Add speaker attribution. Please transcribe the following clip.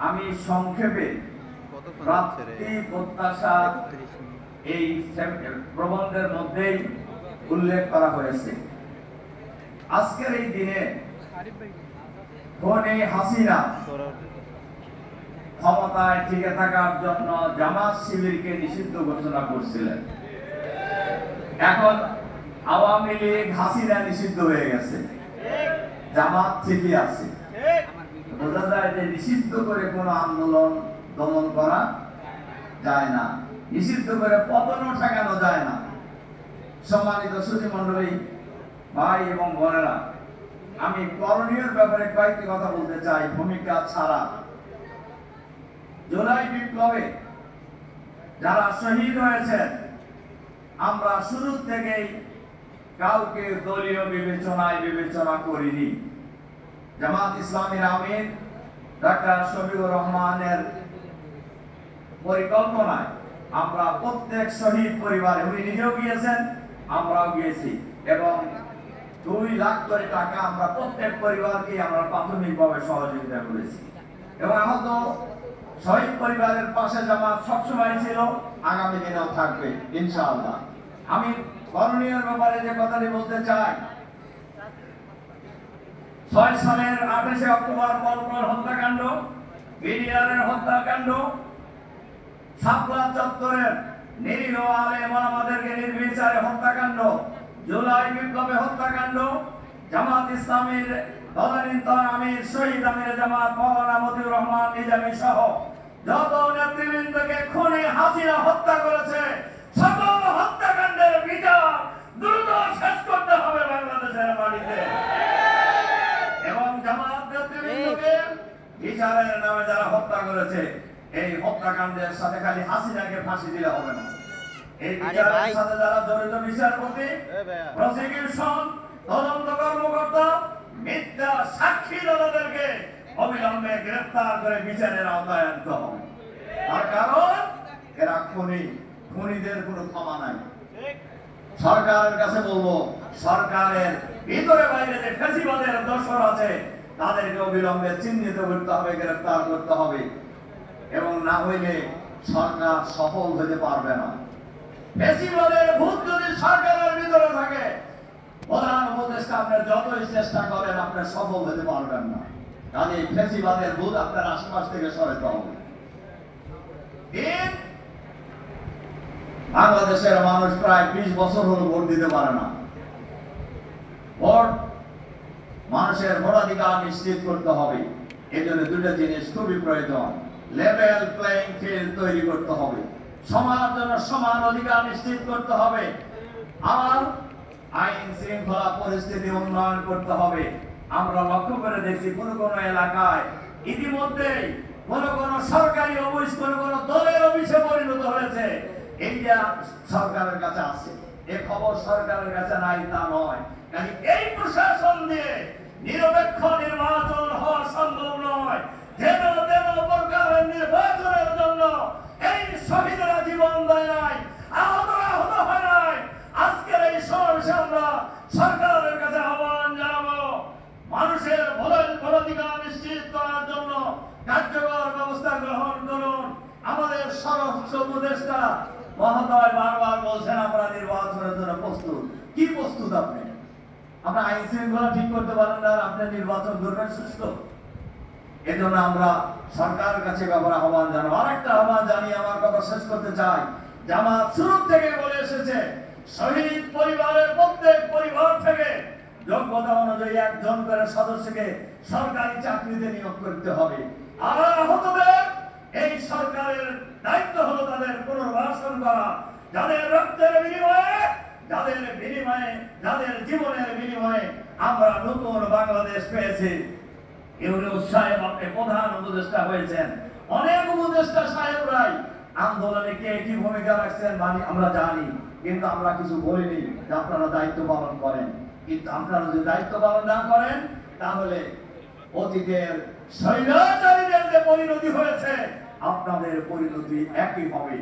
Speaker 1: আমি সংক্ষেপে প্রাপ্তি প্রত্যাশা এই প্রবন্ধের মধ্যেই উল্লেখ করা হয়েছে। আজকের এই দিনে খুনি হাসিনা ক্ষমতায় টিকে থাকার জন্য জামাত শিবিরকে নিষিদ্ধ ঘোষণা করছিলেন। এখন আওয়ামী লীগ হাসিনা নিষিদ্ধ হয়ে গেছে, জামাত ঠিকই আছে। বোঝা যায় যে নিষিদ্ধ করে কোনো আন্দোলন দমন করা যায় না, নিষিদ্ধ করে পতনও ঠেকানো যায় না। সম্মানিত সুধী মণ্ডলী, ভাই এবং বোনেরা, আমি করণীয় ব্যাপারে কয়েকটি কথা বলতে চাই ভূমিকা ছাড়া। জুলাই বিপ্লবে যারা শহীদ হয়েছেন, আমরা শুরু থেকেই কাউকে দলীয় বিবেচনায় বিবেচনা করিনি। জামাত ইসলামীর আমির ডাক্তার শফিকুর রহমানের পরিকল্পনায় আমরা প্রত্যেক শহীদ পরিবারে, উনি নিজেও গিয়েছেন, আমরাও গিয়েছি, এবং 2 লাখ করে টাকা আমরা প্রত্যেক পরিবারকে আমরা প্রাথমিকভাবে সহযোগিতা করেছি। এবং আহত শহীদ পরিবারের পাশে জামাত সবসময় ছিল, আগামী দিনেও থাকবে ইনশাআল্লাহ। আমি করণীয় ব্যাপারে যে কথাটি বলতে চাই, 6 সালের 28 অক্টোবর পরপর হত্যাকাণ্ড, বিডিআরের হত্যাকাণ্ড, শাপলা চত্বরের নিরীহ আলেম ওলামাদেরকে নির্বিচারে হত্যাকাণ্ড, জুলাই বিপ্লবে হত্যাকাণ্ড, জামাত ইসলামীর তদানীন্তন আমির শহীদ আমির জামাত মাওলানা মতিউর রহমান নিজামী সহ যত নেতৃবৃন্দকে খুনি হাসিনা হত্যা করেছে, সকল হত্যাকাণ্ডের বিচার দ্রুত শেষ করতে হবে বাংলাদেশের মাটিতে। এবং জামাত নেতৃবৃন্দকে বিচারের নামে যারা হত্যা করেছে, এই হত্যাকাণ্ডের সাথে খালি হাসিনাকে ফাঁসি দিলে হবে না। এই বিচারের সাথে যারা জড়িত, বিচারপতি, প্রসিকিউশন, তদন্ত কর্মকর্তা, মিথ্যা সাক্ষী দাতাদেরকে অবিলম্বে গ্রেফতার করে বিচারের আওতায় আনতে হবে। তার কারণ এরা খুনি, খুনিদের কোনো ক্ষমা নাই। সরকারের কাছে বলবো, সরকারের ভিতরে বাইরে যে ফ্যাসিবাদের দোসর আছে, তাদেরকে অবিলম্বে চিহ্নিত করতে হবে, গ্রেফতার করতে হবে, এবং না হইলে সরকার সফল হতে পারবে না। ফ্যাসিবাদের ভূত যদি সরকারের ভিতরে থাকে, প্রধান উপদেষ্টা আপনার যতই চেষ্টা করেন, আপনি সফল হতে পারবেন না। কাজে ফ্যাসিবাদের ভূত আপনার আশপাশ থেকে সরাতে হবে। বাংলাদেশের মানুষ প্রায় 20 বছর হলো ভোট দিতে পারে না। ভোট, মানুষের ভোটাধিকার নিশ্চিত করতে হবে। এই জন্য 2টা জিনিস খুবই প্রয়োজন। লেভেল প্লেইং ফিল্ড তৈরি করতে হবে, সমাজের জন্য সমান অধিকার নিশ্চিত করতে হবে, আর আইন শৃঙ্খলা পরিস্থিতি উন্নয়ন করতে হবে। আমরা লক্ষ্য করে দেখছি কোন কোন এলাকায় ইতিমধ্যে কোন কোন সরকারি অফিস কোন কোন দলের অফিসে পরিণত হয়েছে। এইটা সরকারের কাছে আছে, এই খবর সরকারের কাছে নাই তা নয়। কাজে এই প্রশাসন দিয়ে নিরপেক্ষ নির্বাচন হওয়া সম্ভব নয়। যেন তেন প্রকারের নির্বাচনের জন্য এই শহীদরা জীবন দেয় নাই, আহতরা আহত হয় নাই। আজকের এই সমাবেশে আমরা সরকারের কাছে আহ্বান জানাবো, মানুষের ভোটাধিকার নিশ্চিত করার জন্য কার্যকর ব্যবস্থা গ্রহণ করুন। আমাদের স্বরাষ্ট্র উপদেষ্টা মহোদয় বারবার বলছেন আমরা নির্বাচনের জন্য প্রস্তুত। কি প্রস্তুত আপনি? আমরা আইন শৃঙ্খলা ঠিক করতে পারেন না, আপনি নির্বাচন করবেন সুষ্ঠু? এজন্য আমরা সরকারের কাছে ব্যাপারে আহ্বান জানাবো। আরেকটা আহ্বান জানিয়ে আমার কথা শেষ করতে চাই। জামাত শুরু থেকে বলে এসেছে, শহীদ পরিবারের প্রত্যেক পরিবার থেকে যোগ্যতা অনুযায়ী 1 জন করে সদস্যকে সরকারি চাকরিতে নিয়োগ করতে হবে। আর আহতদের এই সরকারের দায়িত্ব হলো তাদের পুনর্বাসন করা, যাদের রক্তের বিনিময়ে, যাদের জীবনের বিনিময়ে আমরা নতুন বাংলাদেশ পেয়েছি। ইউনূস সাহেব আপনি প্রধান উপদেষ্টা হয়েছেন, অনেক উপদেষ্টা সাহেবরাই আন্দোলনে কে কি ভূমিকা রাখছেন আমরা জানি, কিন্তু আমরা কিছু বলিনি যে আপনারা দায়িত্ব পালন করেন। কিন্তু আপনারা যদি দায়িত্ব পালন না করেন, তাহলে অতীতের স্বৈরাচারীদের যে পরিণতি হয়েছে, আপনাদের পরিণতি একই হবে।